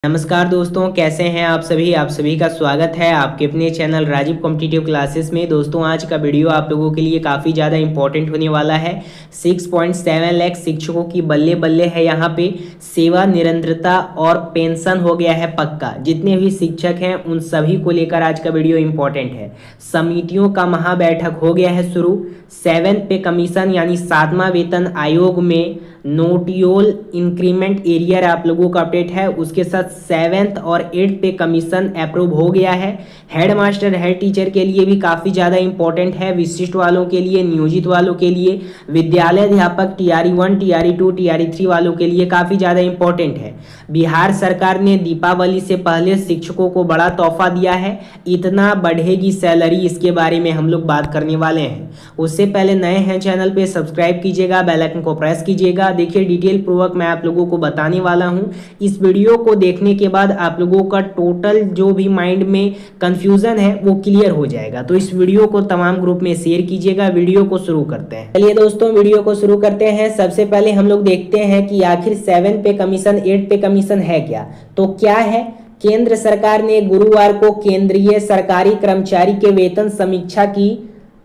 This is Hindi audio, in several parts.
नमस्कार दोस्तों, कैसे हैं आप सभी का स्वागत है आपके अपने चैनल राजीव कॉम्पिटिटिव क्लासेस में। दोस्तों, आज का वीडियो आप लोगों के लिए काफ़ी ज़्यादा इंपॉर्टेंट होने वाला है। 6.7 लाख शिक्षकों की बल्ले बल्ले है। यहाँ पे सेवा निरंतरता और पेंशन हो गया है पक्का। जितने भी शिक्षक हैं उन सभी को लेकर आज का वीडियो इंपॉर्टेंट है। समितियों का महाबैठक हो गया है शुरू। 7th पे कमीशन यानी 7वां वेतन आयोग में नोटियोल इंक्रीमेंट एरियर आप लोगों का अपडेट है। उसके साथ 7th और 8th पे कमीशन अप्रूव हो गया है। हेड मास्टर हेड टीचर के लिए भी काफ़ी ज़्यादा इंपॉर्टेंट है। विशिष्ट वालों के लिए, नियोजित वालों के लिए, विद्यालय अध्यापक TRE 1 TRE 2 TRE 3 वालों के लिए काफ़ी ज़्यादा इंपॉर्टेंट है। बिहार सरकार ने दीपावली से पहले शिक्षकों को बड़ा तोहफा दिया है। इतना बढ़ेगी सैलरी, इसके बारे में हम लोग बात करने वाले हैं। उससे पहले नए हैं चैनल पे सब्सक्राइब कीजिएगा, बेल आइकन को प्रेस कीजिएगा। देखिए, डिटेल पूर्वक मैं आप लोगों को बताने वाला हूं। इस वीडियो को देखने के बाद आप लोगों का टोटल जो भी माइंड में कंफ्यूजन है वो क्लियर हो जाएगा। तो इस वीडियो को तमाम ग्रुप में शेयर कीजिएगा। वीडियो को शुरू करते हैं। चलिए दोस्तों, वीडियो को शुरू करते हैं। सबसे पहले हम लोग देखते हैं कि आखिर 7 पे कमीशन 8 पे कमीशन है क्या। तो क्या है, केंद्र सरकार ने गुरुवार को केंद्रीय सरकारी कर्मचारी के वेतन समीक्षा की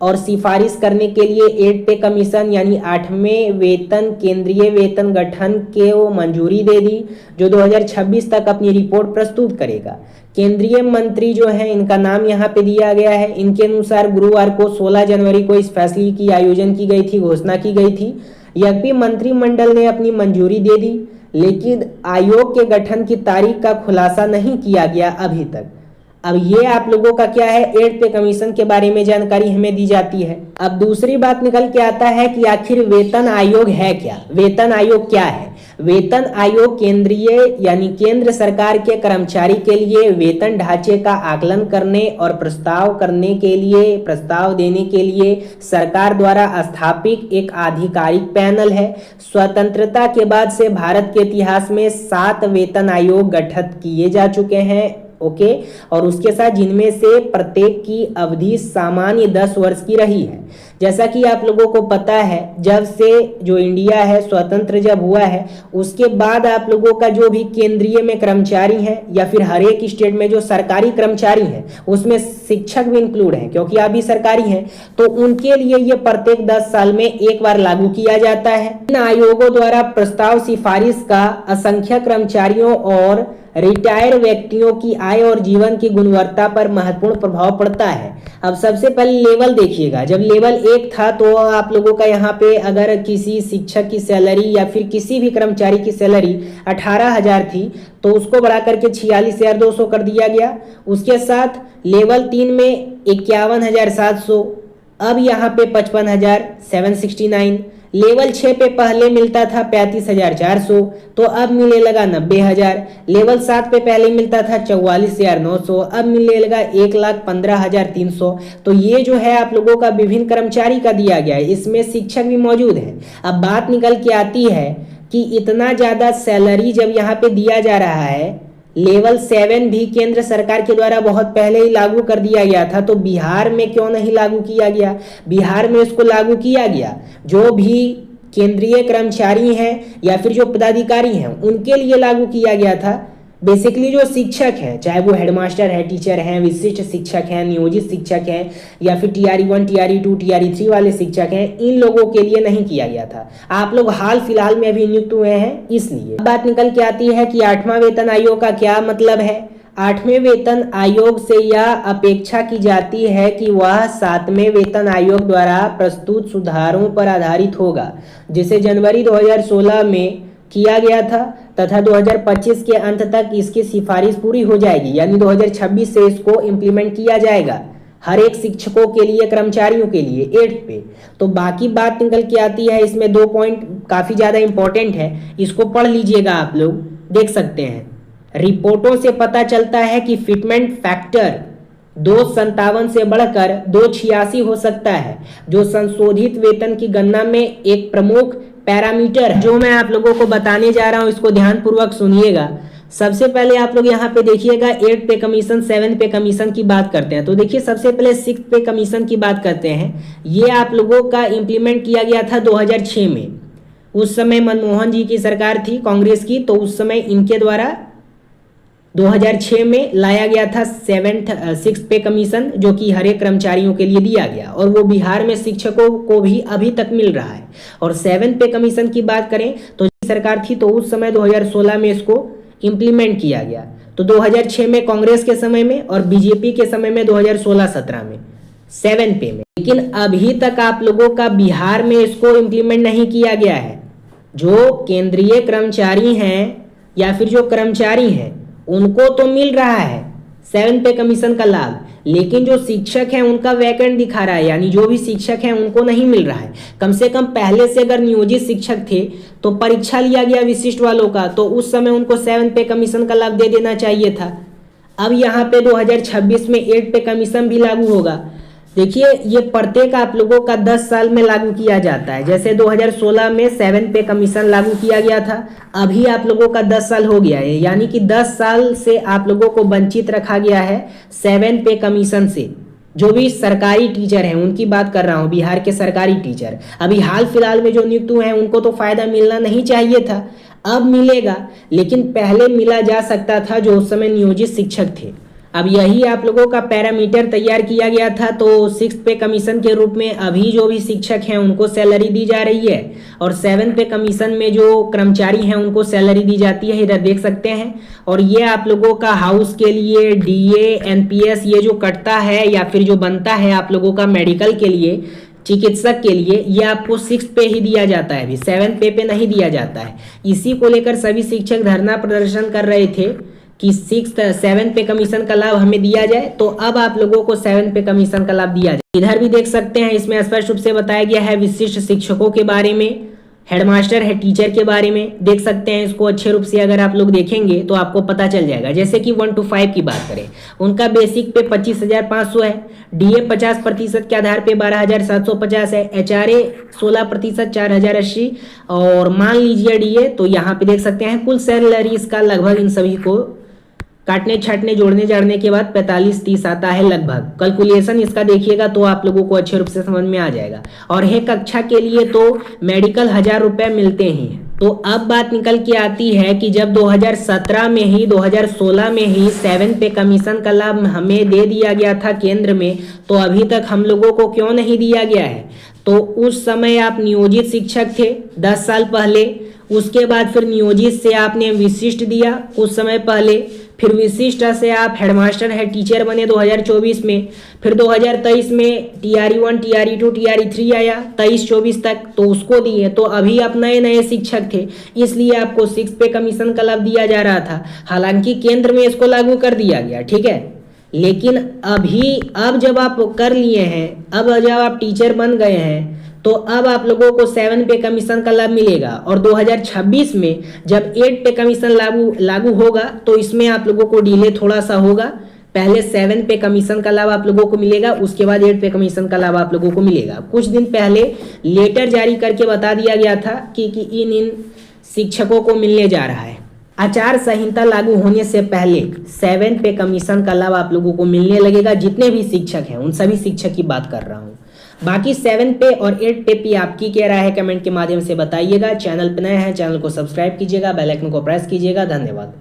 और सिफारिश करने के लिए 8 पे कमीशन यानी 8वें वेतन केंद्रीय वेतन गठन के वो मंजूरी दे दी, जो 2026 तक अपनी रिपोर्ट प्रस्तुत करेगा। केंद्रीय मंत्री जो है, इनका नाम यहाँ पे दिया गया है। इनके अनुसार गुरुवार को 16 जनवरी को इस फैसले की आयोजन की गई थी, घोषणा की गई थी। यद्यपि मंत्रिमंडल ने अपनी मंजूरी दे दी, लेकिन आयोग के गठन की तारीख का खुलासा नहीं किया गया अभी तक। अब ये आप लोगों का क्या है, 8 पे कमीशन के बारे में जानकारी हमें दी जाती है। अब दूसरी बात निकल के आता है कि आखिर वेतन आयोग है क्या। वेतन आयोग क्या है? वेतन आयोग केंद्रीय यानी केंद्र सरकार के कर्मचारी के लिए वेतन ढांचे का आकलन करने और प्रस्ताव देने के लिए सरकार द्वारा स्थापित एक आधिकारिक पैनल है। स्वतंत्रता के बाद से भारत के इतिहास में 7 वेतन आयोग गठित किए जा चुके हैं। ओके, और उसके साथ जिनमें से प्रत्येक की अवधि सामान्य 10 वर्ष की रही है। जैसा कि आप लोगों को पता है, जब से जो इंडिया है स्वतंत्र जब हुआ है, उसके बाद आप लोगों का जो भी केंद्रीय में कर्मचारी हैं या फिर हर एक स्टेट में जो सरकारी कर्मचारी हैं, उसमें शिक्षक भी इंक्लूड हैं क्योंकि आप भी सरकारी हैं, तो उनके लिए ये प्रत्येक 10 साल में एक बार लागू किया जाता है। इन आयोगों द्वारा प्रस्ताव सिफारिश का असंख्य कर्मचारियों और रिटायर व्यक्तियों की आय और जीवन की गुणवत्ता पर महत्वपूर्ण प्रभाव पड़ता है। अब सबसे पहले लेवल देखिएगा। जब लेवल 1 था तो आप लोगों का यहाँ पे अगर किसी शिक्षक की सैलरी या फिर किसी भी कर्मचारी की सैलरी 18,000 थी तो उसको बढ़ा करके 46,200 कर दिया गया। उसके साथ लेवल 3 में 51,700, अब यहाँ पे 55,769। लेवल 6 पे पहले मिलता था 35,400, तो अब मिलने लगा 90,000। लेवल 7 पे पहले मिलता था 44,900, अब मिलने लगा 1,15,300। तो ये जो है आप लोगों का विभिन्न कर्मचारी का दिया गया है, इसमें शिक्षक भी मौजूद है। अब बात निकल के आती है कि इतना ज़्यादा सैलरी जब यहाँ पे दिया जा रहा है, लेवल 7 भी केंद्र सरकार के द्वारा बहुत पहले ही लागू कर दिया गया था, तो बिहार में क्यों नहीं लागू किया गया? बिहार में इसको लागू किया गया। जो भी केंद्रीय कर्मचारी हैं या फिर जो पदाधिकारी हैं उनके लिए लागू किया गया था। बेसिकली जो शिक्षक हैं, चाहे वो हेडमास्टर है, टीचर हैं, विशिष्ट शिक्षक हैं, नियोजित शिक्षक हैं या फिर TRE 1 TRE 2 TRE 3 वाले शिक्षक हैं, इन लोगों के लिए नहीं किया गया था। आप लोग हाल फिलहाल में अभी नियुक्त हुए हैं, इसलिए बात निकल के आती है कि 8वां वेतन आयोग का क्या मतलब है। 8वें वेतन आयोग से यह अपेक्षा की जाती है कि वह 7वें वेतन आयोग द्वारा प्रस्तुत सुधारों पर आधारित होगा, जिसे जनवरी 2016 में किया गया था तथा 2025 के अंत तक इसकी सिफारिश पूरी हो जाएगी, यानी 2026 से इसको इम्प्लीमेंट किया जाएगा हर एक शिक्षकों के लिए, कर्मचारियों के लिए 8 पे। तो बाकी बात निकल के आती है, इसमें 2 पॉइंट काफ़ी ज़्यादा इंपॉर्टेंट है, इसको पढ़ लीजिएगा, आप लोग देख सकते हैं। रिपोर्टों से पता चलता है कि फिटमेंट फैक्टर 257 से बढ़कर 286 हो सकता है, जो संशोधित वेतन की गणना में एक प्रमुख पैरामीटर, जो मैं आप लोगों को बताने जा रहा हूं इसको ध्यान पूर्वक सुनिएगा। सबसे पहले आप लोग यहाँ पे देखिएगा, 8 पे कमीशन 7 पे कमीशन की बात करते हैं। तो देखिए, सबसे पहले 6 पे कमीशन की बात करते हैं। ये आप लोगों का इम्प्लीमेंट किया गया था 2006 में। उस समय मनमोहन जी की सरकार थी, कांग्रेस की, तो उस समय इनके द्वारा 2006 में लाया गया था सिक्स पे कमीशन, जो कि हर एक कर्मचारियों के लिए दिया गया और वो बिहार में शिक्षकों को भी अभी तक मिल रहा है। और 7 पे कमीशन की बात करें तो सरकार थी तो उस समय 2016 में इसको इम्प्लीमेंट किया गया। तो 2006 में कांग्रेस के समय में और बीजेपी के समय में 2016-17 में 7 पे में, लेकिन अभी तक आप लोगों का बिहार में इसको इम्प्लीमेंट नहीं किया गया है। जो केंद्रीय कर्मचारी हैं या फिर जो कर्मचारी हैं उनको तो मिल रहा है 7 पे कमीशन का लाभ, लेकिन जो शिक्षक हैं उनका वैकेंट दिखा रहा है, यानी जो भी शिक्षक हैं उनको नहीं मिल रहा है। कम से कम पहले से अगर नियोजित शिक्षक थे तो परीक्षा लिया गया विशिष्ट वालों का, तो उस समय उनको 7 पे कमीशन का लाभ दे देना चाहिए था। अब यहाँ पे 2026 में 8 पे कमीशन भी लागू होगा। देखिए, ये प्रत्येक आप लोगों का 10 साल में लागू किया जाता है। जैसे 2016 में 7 पे कमीशन लागू किया गया था, अभी आप लोगों का 10 साल हो गया है, यानी कि 10 साल से आप लोगों को वंचित रखा गया है 7 पे कमीशन से। जो भी सरकारी टीचर हैं उनकी बात कर रहा हूँ, बिहार के सरकारी टीचर अभी हाल फिलहाल में जो नियुक्त हुए हैं उनको तो फायदा मिलना नहीं चाहिए था, अब मिलेगा, लेकिन पहले मिला जा सकता था जो उस समय नियोजित शिक्षक थे। अब यही आप लोगों का पैरामीटर तैयार किया गया था। तो 6 पे कमीशन के रूप में अभी जो भी शिक्षक हैं उनको सैलरी दी जा रही है और 7 पे कमीशन में जो कर्मचारी हैं उनको सैलरी दी जाती है, इधर देख सकते हैं। और ये आप लोगों का हाउस के लिए डीए एनपीएस ये जो कटता है या फिर जो बनता है आप लोगों का मेडिकल के लिए, चिकित्सक के लिए, ये आपको 6 पे ही दिया जाता है, अभी 7 पे नहीं दिया जाता है। इसी को लेकर सभी शिक्षक धरना प्रदर्शन कर रहे थे कि 7 पे कमीशन का लाभ हमें दिया जाए, तो अब आप लोगों को 7 पे कमीशन का लाभ दिया जाए। इधर भी देख सकते हैं, इसमें स्पष्ट रूप से बताया गया है विशिष्ट शिक्षकों के बारे में, हेडमास्टर है टीचर के बारे में देख सकते हैं। इसको अच्छे रूप से अगर आप लोग देखेंगे तो आपको पता चल जाएगा। जैसे कि 1 to 5 की बात करें, उनका बेसिक पे 25,500 है, डीए 50% के आधार पे 12,750 है, एचआरए 16% 4,080, और मान लीजिए डीए, तो यहाँ पे देख सकते हैं कुल सैलरी इसका लगभग इन सभी को काटने छाटने जोड़ने जाड़ने के बाद 45-30 आता है लगभग। कैलकुलेशन इसका देखिएगा तो आप लोगों को अच्छे रूप से समझ में आ जाएगा। और है कक्षा के लिए तो मेडिकल 1,000 रुपये मिलते ही। तो अब बात निकल के आती है कि जब 2017 में ही 2016 में ही 7 पे कमीशन का लाभ हमें दे दिया गया था केंद्र में, तो अभी तक हम लोगों को क्यों नहीं दिया गया है? तो उस समय आप नियोजित शिक्षक थे 10 साल पहले, उसके बाद फिर नियोजित से आपने विशिष्ट दिया कुछ समय पहले, फिर विशिष्ट से आप हेडमास्टर है टीचर बने 2024 में, फिर 2023 में TRE 1 TRE 2 TRE 3 आया 23-24 तक, तो उसको दिए। तो अभी आप नए नए शिक्षक थे, इसलिए आपको 6 पे कमीशन का लाभ दिया जा रहा था। हालांकि केंद्र में इसको लागू कर दिया गया, ठीक है, लेकिन अब जब आप कर लिए हैं, अब जब आप टीचर बन गए हैं, तो अब आप लोगों को 7 पे कमीशन का लाभ मिलेगा। और 2026 में जब 8 पे कमीशन लागू होगा तो इसमें आप लोगों को डिले थोड़ा सा होगा। पहले 7 पे कमीशन का लाभ आप लोगों को मिलेगा, उसके बाद 8 पे कमीशन का लाभ आप लोगों को मिलेगा। कुछ दिन पहले लेटर जारी करके बता दिया गया था कि इन शिक्षकों को मिलने जा रहा है। आचार संहिता लागू होने से पहले 7 पे कमीशन का लाभ आप लोगों को मिलने लगेगा। जितने भी शिक्षक हैं उन सभी शिक्षक की बात कर रहा हूँ। बाकी 7 पे और 8 पे भी आपकी क्या राय है कमेंट के माध्यम से बताइएगा। चैनल पर नए हैं, चैनल को सब्सक्राइब कीजिएगा, बेल आइकन को प्रेस कीजिएगा। धन्यवाद।